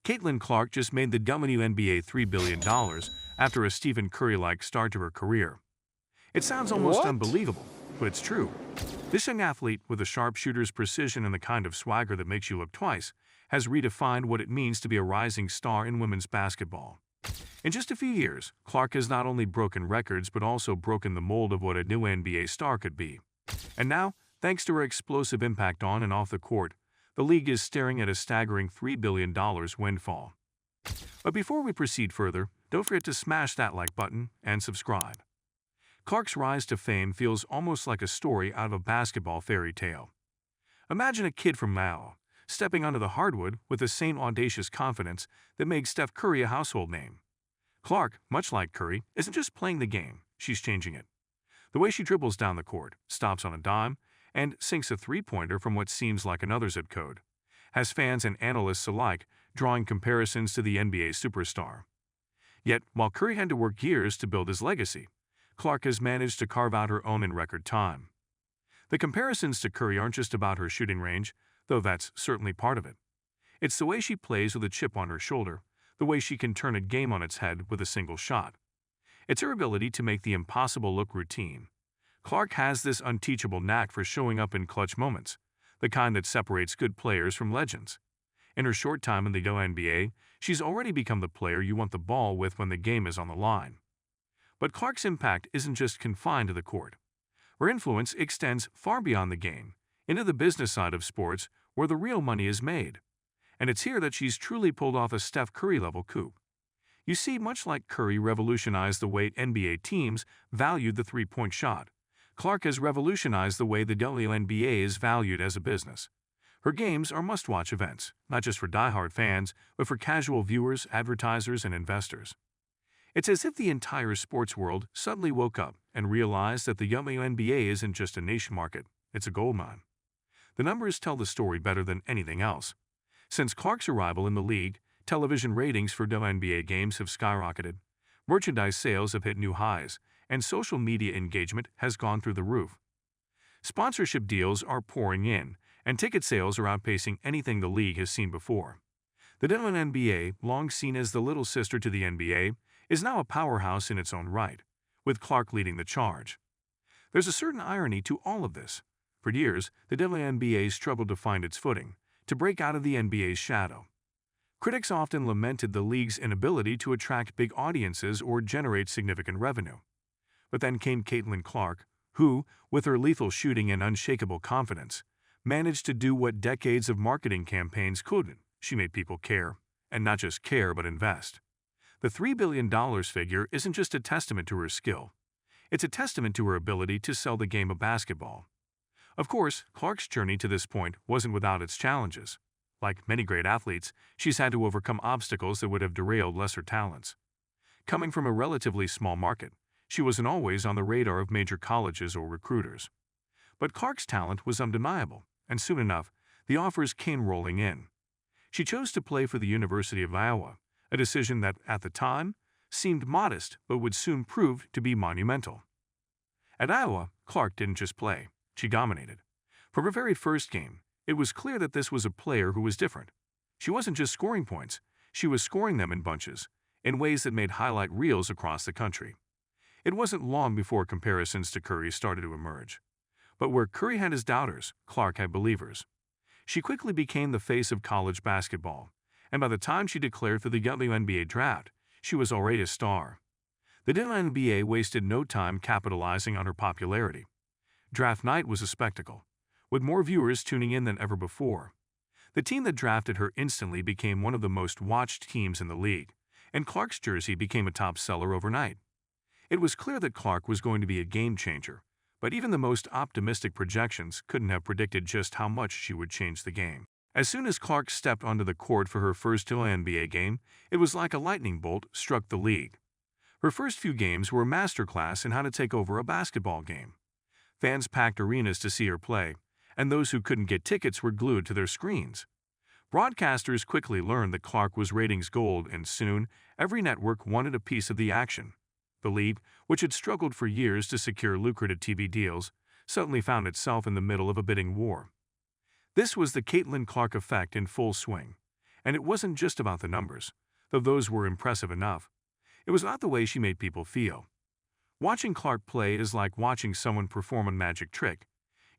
Caitlin Clark just made the WNBA $3 billion after a Stephen Curry-like start to her career. It sounds almost What? unbelievable, but it's true. This young athlete, with a sharpshooter's precision and the kind of swagger that makes you look twice, has redefined what it means to be a rising star in women's basketball. In just a few years, Clark has not only broken records but also broken the mold of what a new NBA star could be. And now, thanks to her explosive impact on and off the court, the league is staring at a staggering $3 billion windfall. But before we proceed further, don't forget to smash that like button and subscribe. Clark's rise to fame feels almost like a story out of a basketball fairy tale. Imagine a kid from Mao stepping onto the hardwood with the same audacious confidence that made Steph Curry a household name. Clark, much like Curry, isn't just playing the game, she's changing it. The way she dribbles down the court, stops on a dime, and sinks a three-pointer from what seems like another zip code has fans and analysts alike drawing comparisons to the NBA superstar. Yet, while Curry had to work years to build his legacy, Clark has managed to carve out her own in record time. The comparisons to Curry aren't just about her shooting range, though that's certainly part of it. It's the way she plays with a chip on her shoulder, the way she can turn a game on its head with a single shot. It's her ability to make the impossible look routine. Clark has this unteachable knack for showing up in clutch moments, the kind that separates good players from legends. In her short time in the WNBA, she's already become the player you want the ball with when the game is on the line. But Clark's impact isn't just confined to the court. Her influence extends far beyond the game, into the business side of sports where the real money is made. And it's here that she's truly pulled off a Steph Curry-level coup. You see, much like Curry revolutionized the way NBA teams valued the three-point shot, Clark has revolutionized the way the WNBA is valued as a business. Her games are must-watch events, not just for die-hard fans, but for casual viewers, advertisers, and investors. It's as if the entire sports world suddenly woke up and realized that the WNBA isn't just a niche market, it's a goldmine. The numbers tell the story better than anything else. Since Clark's arrival in the league, television ratings for WNBA games have skyrocketed, merchandise sales have hit new highs, and social media engagement has gone through the roof. Sponsorship deals are pouring in, and ticket sales are outpacing anything the league has seen before. The WNBA, long seen as the little sister to the NBA, is now a powerhouse in its own right, with Clark leading the charge. There's a certain irony to all of this. For years, the WNBA struggled to find its footing, to break out of the NBA's shadow. Critics often lamented the league's inability to attract big audiences or generate significant revenue. But then came Caitlin Clark, who, with her lethal shooting and unshakable confidence, managed to do what decades of marketing campaigns couldn't. She made people care, and not just care but invest. The $3 billion figure isn't just a testament to her skill. It's a testament to her ability to sell the game of basketball. Of course, Clark's journey to this point wasn't without its challenges. Like many great athletes, she's had to overcome obstacles that would have derailed lesser talents. Coming from a relatively small market, she wasn't always on the radar of major colleges or recruiters. But Clark's talent was undeniable, and soon enough, the offers came rolling in. She chose to play for the University of Iowa, a decision that, at the time, seemed modest but would soon prove to be monumental. At Iowa, Clark didn't just play, she dominated. From her very first game, it was clear that this was a player who was different. She wasn't just scoring points, she was scoring them in bunches, in ways that made highlight reels across the country. It wasn't long before comparisons to Curry started to emerge. But where Curry had his doubters, Clark had believers. She quickly became the face of college basketball, and by the time she declared for the WNBA draft, she was already a star. The WNBA wasted no time capitalizing on her popularity. Draft night was a spectacle, with more viewers tuning in than ever before. The team that drafted her instantly became one of the most watched teams in the league, and Clark's jersey became a top seller overnight. It was clear that Clark was going to be a game changer, but even the most optimistic projections couldn't have predicted just how much she would change the game. As soon as Clark stepped onto the court for her first WNBA game, it was like a lightning bolt struck the league. Her first few games were a masterclass in how to take over a basketball game. Fans packed arenas to see her play, and those who couldn't get tickets were glued to their screens. Broadcasters quickly learned that Clark was ratings gold, and soon, every network wanted a piece of the action. The league, which had struggled for years to secure lucrative TV deals, suddenly found itself in the middle of a bidding war. This was the Caitlin Clark effect in full swing, And it wasn't just about the numbers, though those were impressive enough. It was about the way she made people feel. Watching Clark play is like watching someone perform a magic trick.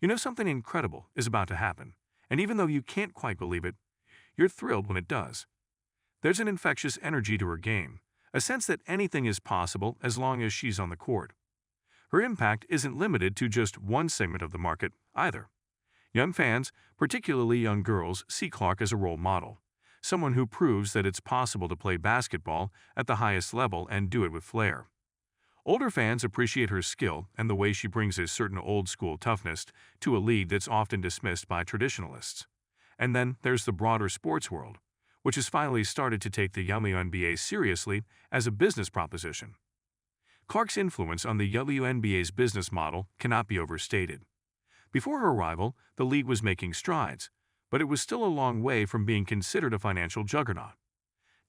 You know something incredible is about to happen, and even though you can't quite believe it, you're thrilled when it does. There's an infectious energy to her game, a sense that anything is possible as long as she's on the court. Her impact isn't limited to just one segment of the market, either. Young fans, particularly young girls, see Clark as a role model, someone who proves that it's possible to play basketball at the highest level and do it with flair. Older fans appreciate her skill and the way she brings a certain old-school toughness to a league that's often dismissed by traditionalists. And then there's the broader sports world, which has finally started to take the WNBA seriously as a business proposition. Clark's influence on the WNBA's business model cannot be overstated. Before her arrival, the league was making strides, but it was still a long way from being considered a financial juggernaut.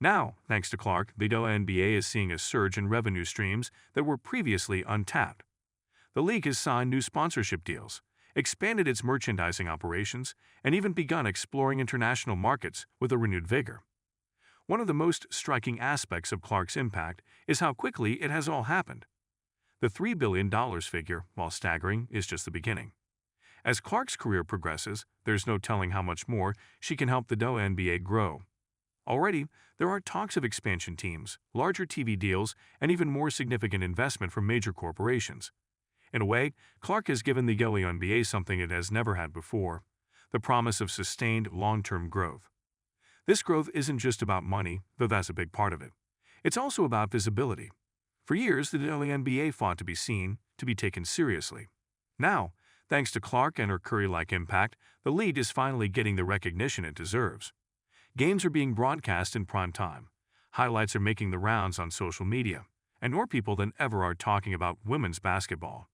Now, thanks to Clark, the WNBA is seeing a surge in revenue streams that were previously untapped. The league has signed new sponsorship deals, expanded its merchandising operations, and even begun exploring international markets with a renewed vigor. One of the most striking aspects of Clark's impact is how quickly it has all happened. The $3 billion figure, while staggering, is just the beginning. As Clark's career progresses, there's no telling how much more she can help the WNBA grow. Already, there are talks of expansion teams, larger TV deals, and even more significant investment from major corporations. In a way, Clark has given the WNBA something it has never had before: the promise of sustained, long-term growth. This growth isn't just about money, though that's a big part of it. It's also about visibility. For years, the WNBA fought to be seen, to be taken seriously. Now, thanks to Clark and her Curry-like impact, the league is finally getting the recognition it deserves. Games are being broadcast in prime time. Highlights are making the rounds on social media, and more people than ever are talking about women's basketball.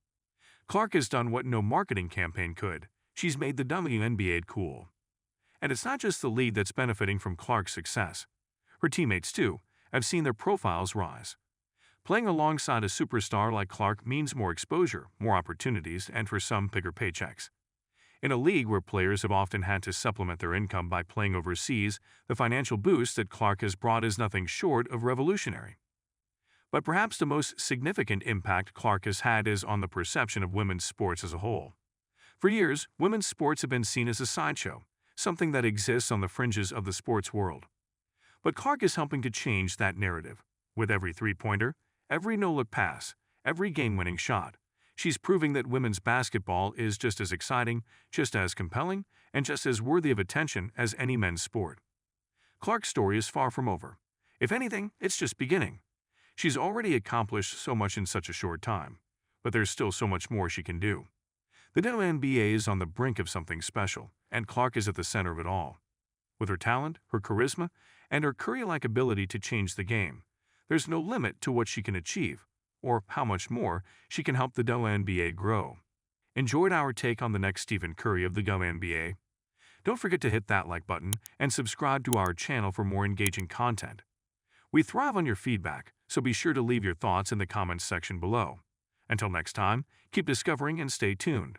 Clark has done what no marketing campaign could. She's made the WNBA cool. And it's not just the league that's benefiting from Clark's success. Her teammates, too, have seen their profiles rise. Playing alongside a superstar like Clark means more exposure, more opportunities, and for some, bigger paychecks. In a league where players have often had to supplement their income by playing overseas, the financial boost that Clark has brought is nothing short of revolutionary. But perhaps the most significant impact Clark has had is on the perception of women's sports as a whole. For years, women's sports have been seen as a sideshow, something that exists on the fringes of the sports world. But Clark is helping to change that narrative. With every three-pointer, every no-look pass, every game-winning shot, she's proving that women's basketball is just as exciting, just as compelling, and just as worthy of attention as any men's sport. Clark's story is far from over. If anything, it's just beginning. She's already accomplished so much in such a short time, but there's still so much more she can do. The WNBA is on the brink of something special, and Clark is at the center of it all. With her talent, her charisma, and her Curry-like ability to change the game, there's no limit to what she can achieve, or how much more she can help the WNBA grow. Enjoyed our take on the next Stephen Curry of the WNBA? Don't forget to hit that like button and subscribe to our channel for more engaging content. We thrive on your feedback, so be sure to leave your thoughts in the comments section below. Until next time, keep discovering and stay tuned.